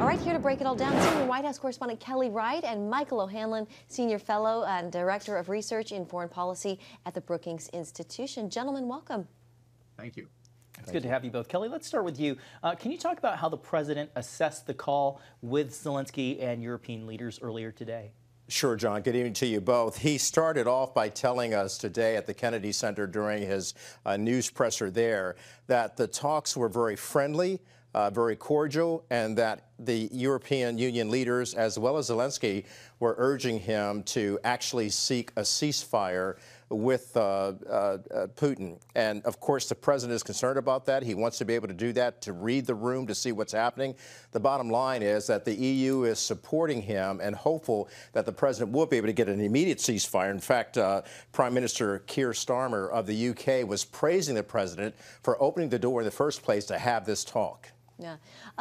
right, here to break it all down, Senior White House Correspondent Kelly Wright and Michael O'Hanlon, Senior Fellow and Director of Research in Foreign Policy at the Brookings Institution. Gentlemen, welcome. Thank you. It's good to have you both. Kelly, let's start with you. Can you talk about how the president assessed the call with Zelenskyy and European leaders earlier today? Sure, John. Good evening to you both. He started off by telling us today at the Kennedy Center during his news presser there that the talks were very friendly, very cordial, and that the European Union leaders, as well as Zelenskyy, were urging him to actually seek a ceasefire with Putin. And of course, the president is concerned about that. He wants to be able to do that, to read the room, to see what's happening. The bottom line is that the EU is supporting him and hopeful that the president will be able to get an immediate ceasefire. In fact, Prime Minister Keir Starmer of the UK was praising the president for opening the door in the first place to have this talk. Yeah.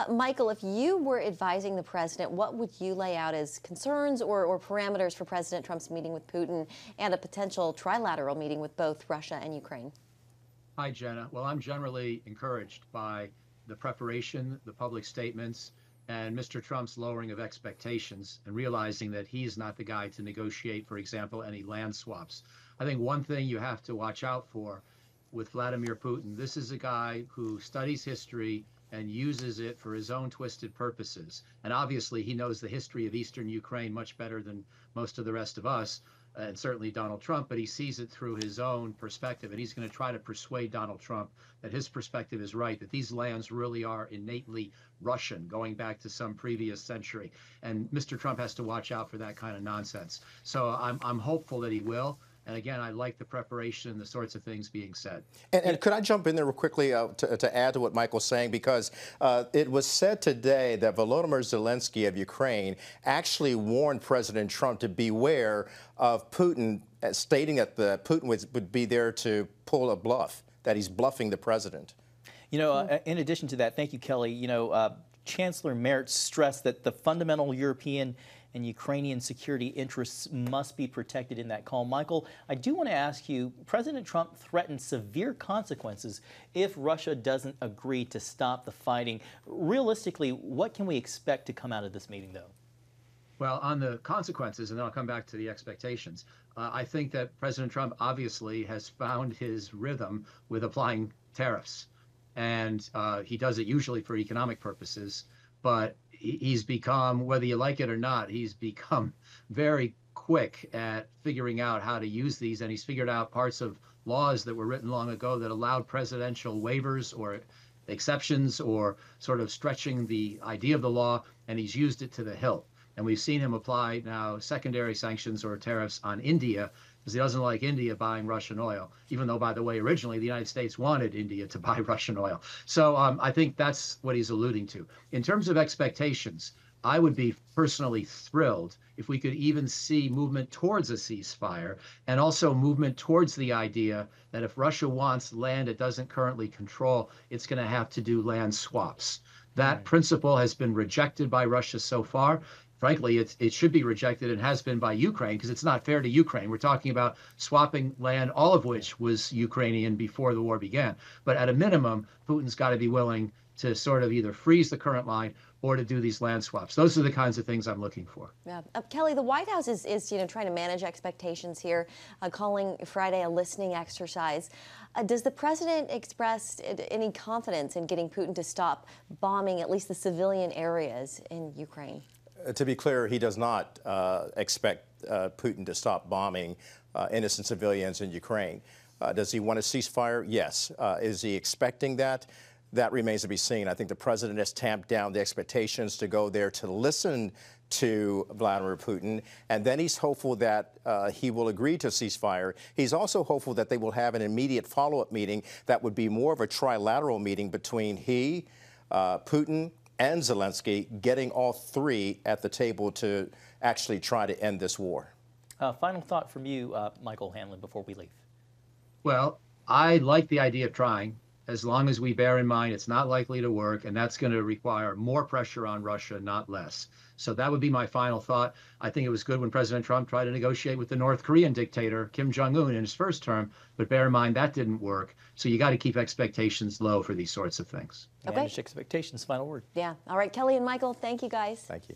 Michael, if you were advising the president, what would you lay out as concerns or parameters for President Trump's meeting with Putin and a potential trilateral meeting with both Russia and Ukraine? Hi, Jenna. Well, I'm generally encouraged by the preparation, the public statements, and Mr. Trump's lowering of expectations and realizing that he's not the guy to negotiate, for example, any land swaps. I think one thing you have to watch out for with Vladimir Putin, this is a guy who studies history and uses it for his own twisted purposes. And obviously, he knows the history of Eastern Ukraine much better than most of the rest of us, and certainly Donald Trump, but he sees it through his own perspective. And he's going to try to persuade Donald Trump that his perspective is right, that these lands really are innately Russian, going back to some previous century. And Mr. Trump has to watch out for that kind of nonsense. So I'm hopeful that he will. And again, I like the preparation and the sorts of things being said. And could I jump in there real quickly to add to what Michael's saying? Because it was said today that Volodymyr Zelenskyy of Ukraine actually warned President Trump to beware of Putin, stating that Putin would be there to pull a bluff, that he's bluffing the president. You know, in addition to that, thank you, Kelly, you know, Chancellor Merz stressed that the fundamental European and Ukrainian security interests must be protected in that call. Michael, I do want to ask you, President Trump threatened severe consequences if Russia doesn't agree to stop the fighting. Realistically, what can we expect to come out of this meeting, though? Well, on the consequences, and then I'll come back to the expectations, I think that President Trump obviously has found his rhythm with applying tariffs. And he does it usually for economic purposes, but he's become, whether you like it or not, he's become very quick at figuring out how to use these, and he's figured out parts of laws that were written long ago that allowed presidential waivers or exceptions or sort of stretching the idea of the law, and he's used it to the hilt. And we've seen him apply now secondary sanctions or tariffs on India because he doesn't like India buying Russian oil, even though, by the way, originally the United States wanted India to buy Russian oil. So I think that's what he's alluding to. In terms of expectations, I would be personally thrilled if we could even see movement towards a ceasefire and also movement towards the idea that if Russia wants land it doesn't currently control, it's going to have to do land swaps. That principle has been rejected by Russia so far. Frankly, it should be rejected and has been by Ukraine because it's not fair to Ukraine. We're talking about swapping land, all of which was Ukrainian before the war began. But at a minimum, Putin's got to be willing to sort of either freeze the current line or to do these land swaps. Those are the kinds of things I'm looking for. Yeah. Kelly, the White House is trying to manage expectations here, calling Friday a listening exercise. Does the president express any confidence in getting Putin to stop bombing at least the civilian areas in Ukraine? To be clear, he does not expect Putin to stop bombing innocent civilians in Ukraine. Does he want a ceasefire? Yes. Is he expecting that? That remains to be seen. I think the president has tamped down the expectations to go there to listen to Vladimir Putin, and then he's hopeful that he will agree to a ceasefire. He's also hopeful that they will have an immediate follow-up meeting that would be more of a trilateral meeting between he, Putin, and Zelenskyy, getting all three at the table to actually try to end this war. Final thought from you, Michael O'Hanlon, before we leave. Well, I like the idea of trying. as long as we bear in mind it's not likely to work, and that's going to require more pressure on Russia, not less. So that would be my final thought. I think it was good when President Trump tried to negotiate with the North Korean dictator, Kim Jong-un, in his first term, but bear in mind that didn't work. So you got to keep expectations low for these sorts of things. Manage expectations, final word. Yeah. All right, Kelly and Michael, thank you guys. Thank you.